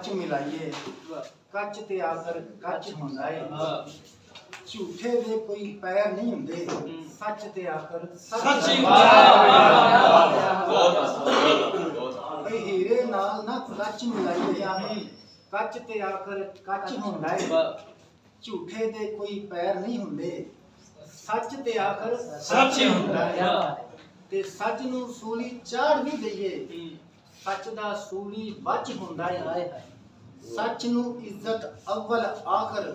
ਕੱਚ ਮਿਲਾਈਏ ਕੱਚ ਤੇ ਆਖਰ ਕੱਚ ਹੁੰਦਾ ਏ ਝੂਠੇ ਦੇ ਕੋਈ ਪੈਰ ਨਹੀਂ ਹੁੰਦੇ ਸੱਚ ਤੇ ਆਖਰ ਸੱਚ ਹੀ ਬਈ ਹੀਰੇ ਨਾਲ ਨਾ ਕੱਚ ਮਿਲਾਈਏ ਕੱਚ ਤੇ ਆਖਰ ਕੱਚ ਹੁੰਦਾ ਏ ਝੂਠੇ ਦੇ ਕੋਈ ਪੈਰ ਨਹੀਂ ਹੁੰਦੇ ਸੱਚ ਤੇ ਆਖਰ ਸੱਚ ਹੀ ਹੁੰਦਾ ਹੈ ਤੇ ਸੱਚ ਨੂੰ ਸੂਲੀ ਚਾੜ ਵੀ ਦਈਏ ਸੱਚ ਦਾ ਸੂਲੀ ਬਚ ਹੁੰਦਾ ਹੈ ਸੱਚ ਨੂੰ ਇੱਜ਼ਤ ਅਵਲ ਆਖਰ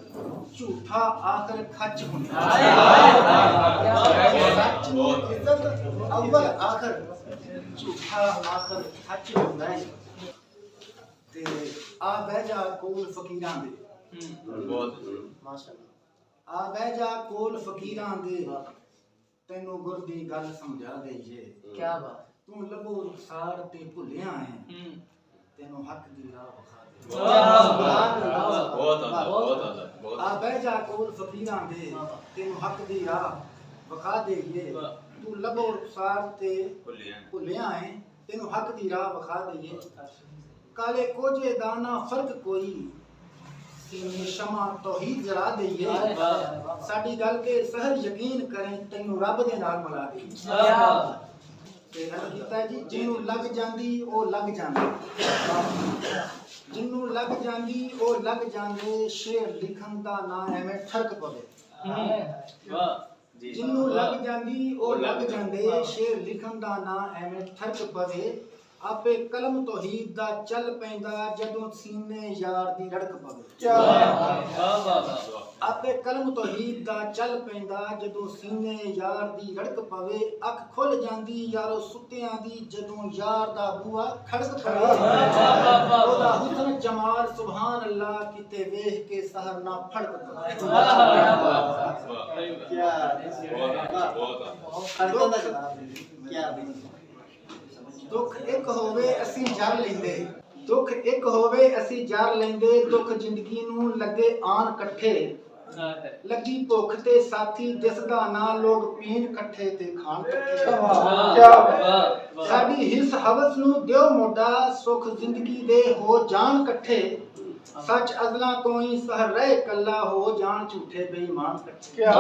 ਝੂਠਾ ਆਖਰ ਖੱਚ ਹੁੰਦਾ ਹੈ ਸੱਚ ਨੂੰ ਇੱਜ਼ਤ ਅਵਲ ਆਖਰ ਝੂਠਾ ਆਖਰ ਖੱਚ ਹੁੰਦਾ ਹੈ ਤੇ ਆ ਬਹਿ ਜਾ ਕੋਲ ਫਕੀਰਾਂ ਦੇ ਬਹੁਤ ਮਾਸ਼ਾਅੱਲਾ ਆ ਬਹਿ ਜਾ ਕੋਲ ਫਕੀਰਾਂ ਦੇ ਤੈਨੂੰ ਗੁਰ ਦੀ ਗੱਲ ਸਮਝਾ ਦਈਏ ਕੀ ਬਾਤ ਤੂੰ ਲੱਭੋ ਰੁਖਸਾਰ ਤੇ ਭੁੱਲਿਆ ਹੈ ਤੈਨੂੰ ਹੱਕ ਦੀ ਰਾਹ ਵਿਖਾ ਦੇ ਬਹੁਤ ਆ ਬਹਿ ਜਾ ਕੋਲ ਫਕੀਰਾਂ ਦੇ ਤੈਨੂੰ ਹੱਕ ਦੀ ਰਾਹ ਵਿਖਾ ਦਈਏ ਤੂੰ ਲੱਭੋ ਰੁਖਸਾਰ ਤੇ ਭੁੱਲਿਆ ਹੈ ਤੈਨੂੰ ਹੱਕ ਦੀ ਰਾਹ ਵਿਖਾ ਦਈਏ ਕਾਲੇ ਕੋਝੇ ਦਾ ਨਾ ਫਰਕ ਕੋਈ सीने शमा तौहीद जरा दईए साडी गल के सहर यकीन करें तैनू रब दे नाल मिला दईए ते गल कीता जी जिन्नू लग जांदी ओ लग जांदे जिन्नू लग जांदी ओ लग जांदे शेर लिखन दा ना एवें ठरक पवे वाह जिन्नू लग जांदी ओ लग जांदे शेर लिखन दा ना एवें ठरक पवे आपे कलम तौहीद दा चल पैंदा जदों सीने यार दी रड़क पवे क्या वाह वाह आपे कलम तौहीद दा चल पैंदा जदों सीने यार दी रड़क पवे अख खुल जांदी यारो सुत्तियां दी जदों यार दा बूआ खड़क पवे ओदा हुस्न जमाल सुभान अल्लाह किते वेख के सहर ना फड़क पवे क्या बहुत क्या दुख एक होवे असी जर लेंदे दुख एक होवे असी जर लेंदे दुख जिंदगी नू लगे आन कट्ठे लगी भुख ते साथी दिसदा ना लोग पीन कट्ठे ते खान कट्ठे साडी हिस हवस नू दियो मोड़ा सुख जिंदगी दे हो जान कट्ठे सच अज़ला तो ही सहर रहे कल्ला हो जान झूठे बेईमान कट्ठे क्या